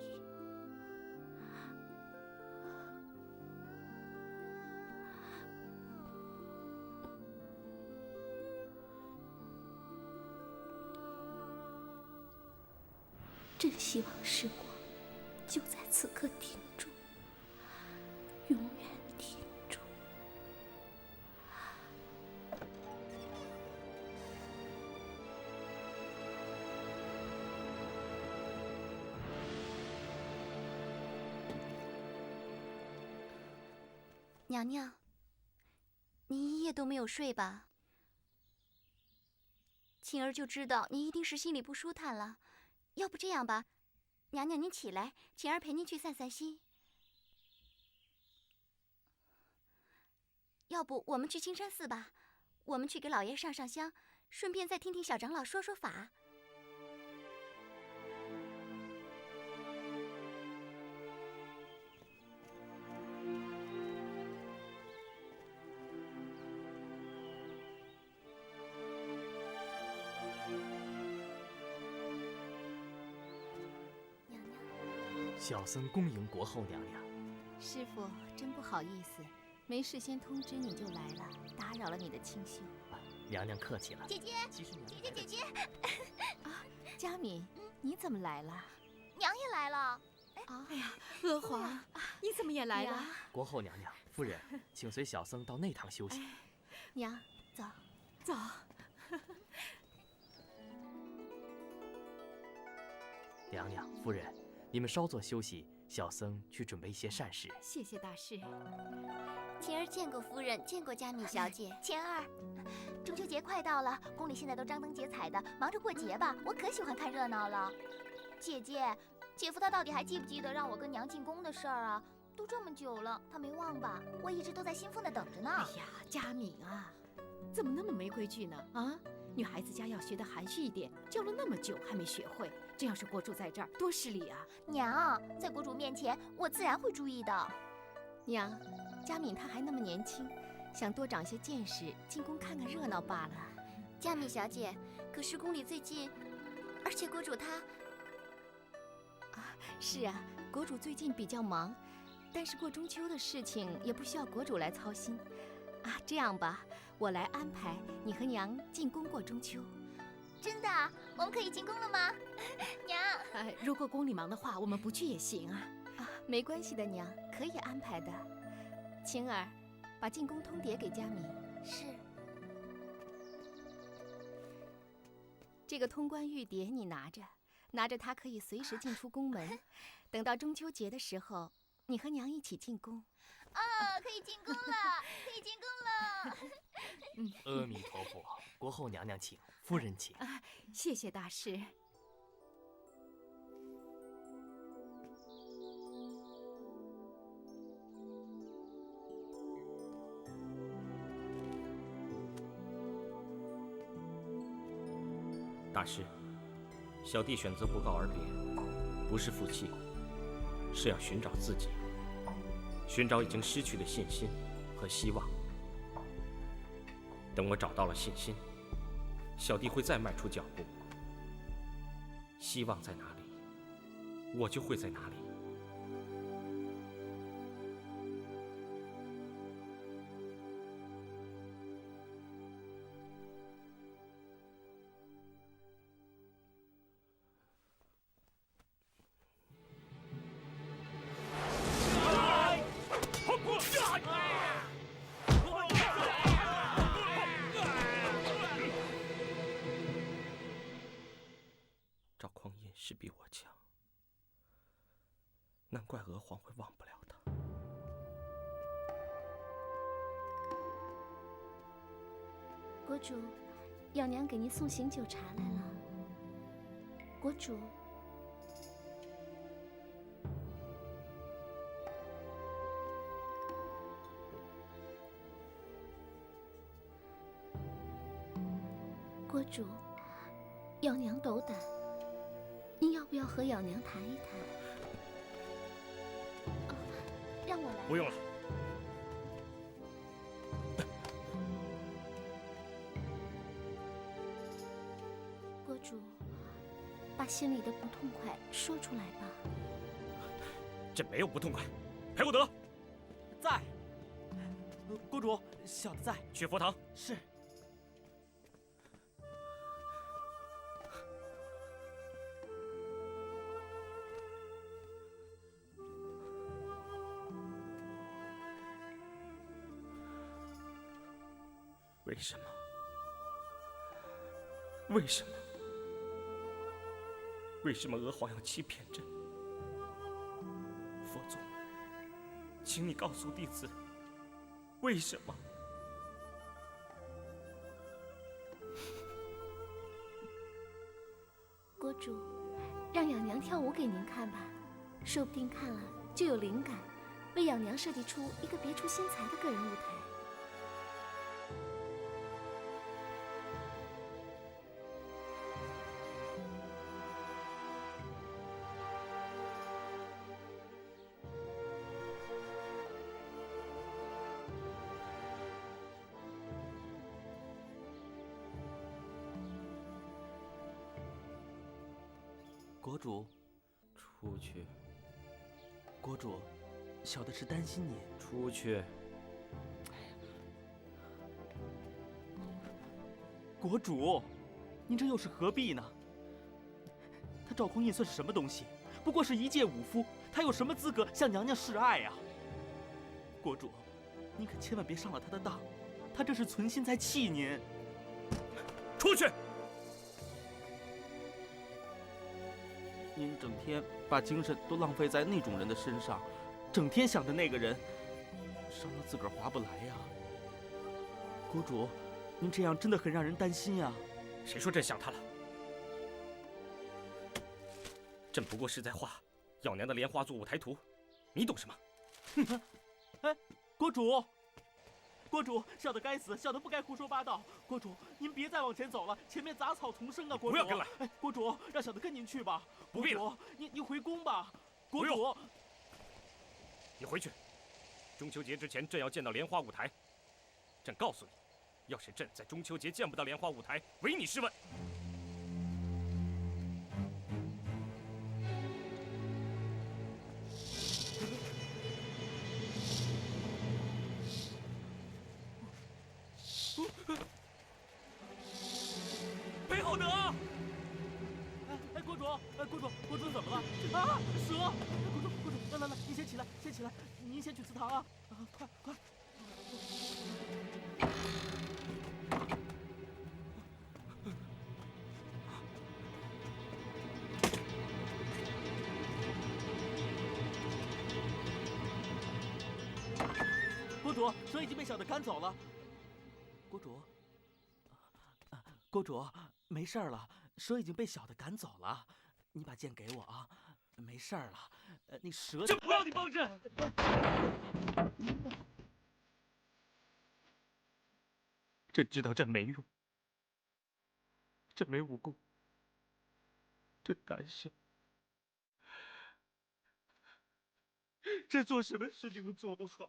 [SPEAKER 11] 真希望时光就在此刻停住，永远停住。
[SPEAKER 15] 娘娘，你一夜都没有睡吧？晴儿就知道你一定是心里不舒坦了。要不这样吧，娘娘您起来，晴儿陪您去散散心。要不我们去青山寺吧，我们去给老爷上上香，顺便再听听小长老说说法。
[SPEAKER 14] 小僧恭迎国后娘娘。
[SPEAKER 15] 师傅，真不好意思，没事先通知你就来了，打扰了你的清修。
[SPEAKER 14] 娘娘客气了。
[SPEAKER 15] 姐姐，
[SPEAKER 14] 其实
[SPEAKER 15] 姐姐，啊，佳敏，你怎么来了？
[SPEAKER 11] 娘也来了。
[SPEAKER 15] 哎呀，
[SPEAKER 11] 娥皇，你怎么也来了？
[SPEAKER 14] 国后娘娘，夫人，请随小僧到内堂休息。
[SPEAKER 15] 娘，走，
[SPEAKER 11] 走。
[SPEAKER 14] 娘娘，夫人，你们稍作休息，小僧去准备一些膳食。
[SPEAKER 11] 谢谢大师。
[SPEAKER 15] 晴儿见过夫人，见过佳敏小姐。晴儿，中秋节快到了，宫里现在都张灯结彩的，忙着过节吧。我可喜欢看热闹了。姐姐，姐夫他到底还记不记得让我跟娘进宫的事儿啊？都这么久了，他没忘吧？我一直都在兴奋的等着呢。
[SPEAKER 11] 哎呀，佳敏啊，怎么那么没规矩呢？啊，女孩子家要学得含蓄一点，教了那么久还没学会。这要是国主在这儿，多失礼啊！
[SPEAKER 15] 娘，在国主面前，我自然会注意的。娘，佳敏她还那么年轻，想多长些见识，进宫看看热闹罢了。佳敏小姐，可是宫里最近，而且国主她……啊，是啊，国主最近比较忙，但是过中秋的事情也不需要国主来操心。啊，这样吧，我来安排你和娘进宫过中秋。真的？我们可以进宫了吗？娘，
[SPEAKER 11] 如果宫里忙的话，我们不去也行啊。
[SPEAKER 15] 啊，没关系的，娘，可以安排的。晴儿，把进宫通牒给佳敏。是。这个通关玉牒你拿着，拿着它可以随时进出宫门。等到中秋节的时候，你和娘一起进宫。可以进宫了，可以进宫了。
[SPEAKER 14] 阿弥陀佛，国后娘娘请，夫人请。
[SPEAKER 11] 谢谢大师。
[SPEAKER 9] 大师，小弟选择不告而别，不是负气，是要寻找自己，寻找已经失去的信心和希望。等我找到了信心，小弟会再迈出脚步。希望在哪里，我就会在哪里。赵匡胤是比我强，难怪娥皇会忘不了他。
[SPEAKER 15] 国主，幺娘给您送醒酒茶来了。国主。国主，幺娘斗胆，您要不要和咬娘谈一谈？让我来。
[SPEAKER 9] 不用了。
[SPEAKER 15] 主，把心里的不痛快说出来吧。
[SPEAKER 9] 朕没有不痛快。裴厚德
[SPEAKER 6] 在。国主，小的在。
[SPEAKER 9] 去佛堂。
[SPEAKER 6] 是。
[SPEAKER 9] 为什么？为什么？为什么娥皇要欺骗朕？佛祖，请你告诉弟子，为什么？
[SPEAKER 15] 国主，让养娘跳舞给您看吧，说不定看了就有灵感，为养娘设计出一个别出心裁的个人舞台。
[SPEAKER 6] 国主，
[SPEAKER 9] 出去。
[SPEAKER 6] 国主，小的是担心你。
[SPEAKER 9] 出去。
[SPEAKER 6] 国主，您这又是何必呢？他赵匡胤算是什么东西？不过是一介武夫，他有什么资格向娘娘示爱呀？国主，您可千万别上了他的当，他这是存心在气您。
[SPEAKER 9] 出去！
[SPEAKER 6] 您整天把精神都浪费在那种人的身上，整天想着那个人，伤了自个儿划不来呀。国主，您这样真的很让人担心呀。
[SPEAKER 9] 谁说朕想他了？朕不过是在画耀娘的莲花做舞台图，你懂什么？
[SPEAKER 6] 哼！哎，国主，国主，小的该死，小的不该胡说八道。国主，您别再往前走了，前面杂草丛生啊！国主，
[SPEAKER 9] 不要跟来。
[SPEAKER 6] 哎，国主，让小的跟您去吧。
[SPEAKER 9] 不必了，
[SPEAKER 6] 您回宫吧。国主，
[SPEAKER 9] 你回去。中秋节之前，朕要见到莲花舞台。朕告诉你，要是朕在中秋节见不到莲花舞台，唯你是问。裴厚德！
[SPEAKER 6] 哎，国主，国主怎么了？啊，蛇！国主，来，您先起来，您先去祠堂啊！快！国主，蛇已经被小的赶走了。国主，没事了，蛇已经被小的赶走了。你把剑给我啊，没事了。那蛇……
[SPEAKER 9] 朕不要你帮朕！朕知道朕没用，朕没武功，朕胆小，朕做什么事情都做不好。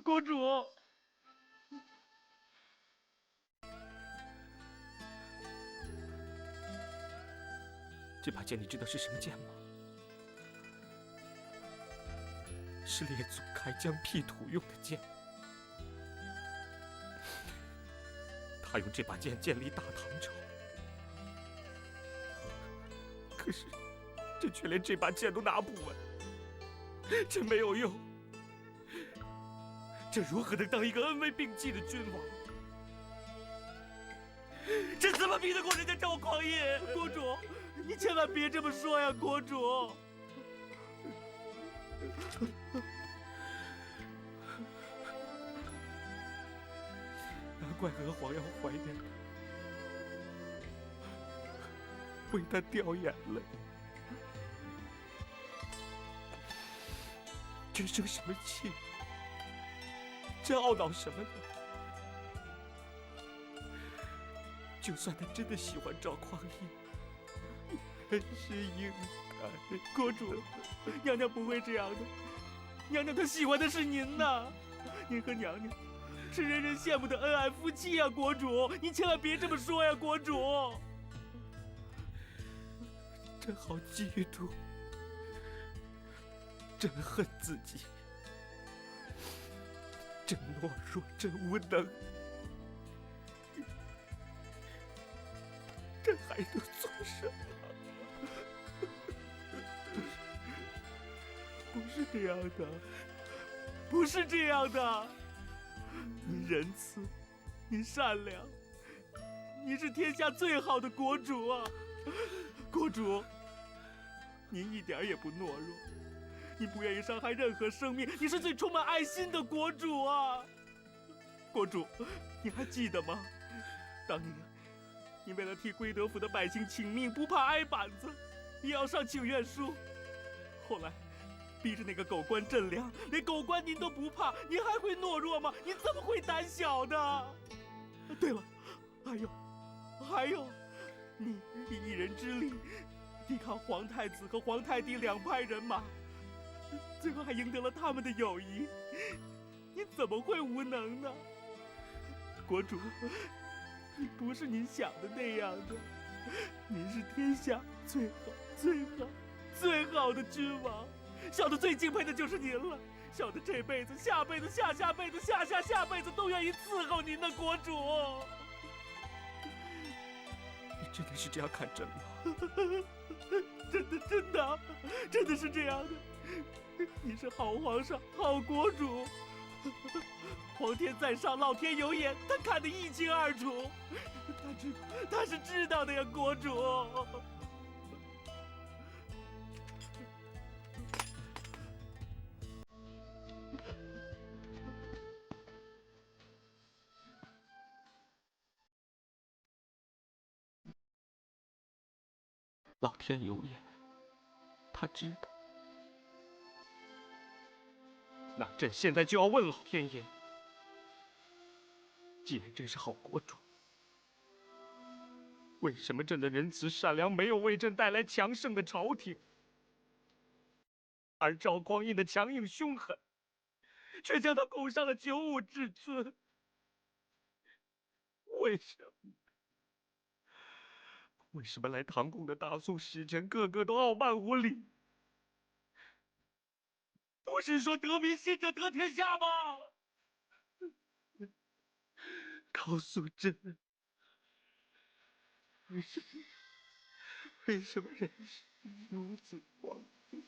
[SPEAKER 9] 国主。这把剑你知道是什么剑吗？是列祖开疆辟土用的剑。他用这把剑建立大唐朝，可是朕却连这把剑都拿不稳，朕没有用，朕如何能当一个恩威并济的君王？朕怎么比得过人家赵匡胤？
[SPEAKER 6] 国主，你千万别这么说呀，国主！
[SPEAKER 9] 难怪娥皇要怀念他，为他掉眼泪。朕生什么气？朕懊恼什么呢？就算他真的喜欢赵匡胤，也是应该。
[SPEAKER 6] 国主，娘娘不会这样的，娘娘她喜欢的是您呐，您和娘娘是人人羡慕的恩爱夫妻呀，国主，你千万别这么说呀，国主。
[SPEAKER 9] 朕好嫉妒，朕恨自己，朕懦弱，朕无能，朕还能做什么？不是这样的，不是这样的。你仁慈，你善良，你是天下最好的国主啊！国主，您一点也不懦弱，你不愿意伤害任何生命，你是最充满爱心的国主啊！国主，你还记得吗？当年，你为了替归德府的百姓请命，不怕挨板子，也要上请愿书。后来，逼着那个狗官郑良，连狗官您都不怕，您还会懦弱吗？您怎么会胆小呢？对了，还有，你以一人之力抵抗皇太子和皇太弟两派人马，最后还赢得了他们的友谊，你怎么会无能呢？国主，你不是您想的那样的，您是天下最好的君王。小的最敬佩的就是您了，小的这辈子、下辈子、下下辈子、下下下辈子都愿意伺候您的国主。你真的是这样看朕吗？真的是这样的。你是好皇上，好国主。皇天在上，老天有眼，他看得一清二楚。他是知道的呀，国主。
[SPEAKER 3] 老天有眼，他知道。那朕现在就要问老天爷：既然朕是好国主，为什么朕的仁慈善良没有为朕带来强盛的朝廷，而赵匡胤的强硬凶狠，却将他拱上了九五至尊？为什么？为什么来唐宫的大宋使臣个个都傲慢无礼？不是说得民心者得天下吗？告诉朕，为什么人世如此荒唐？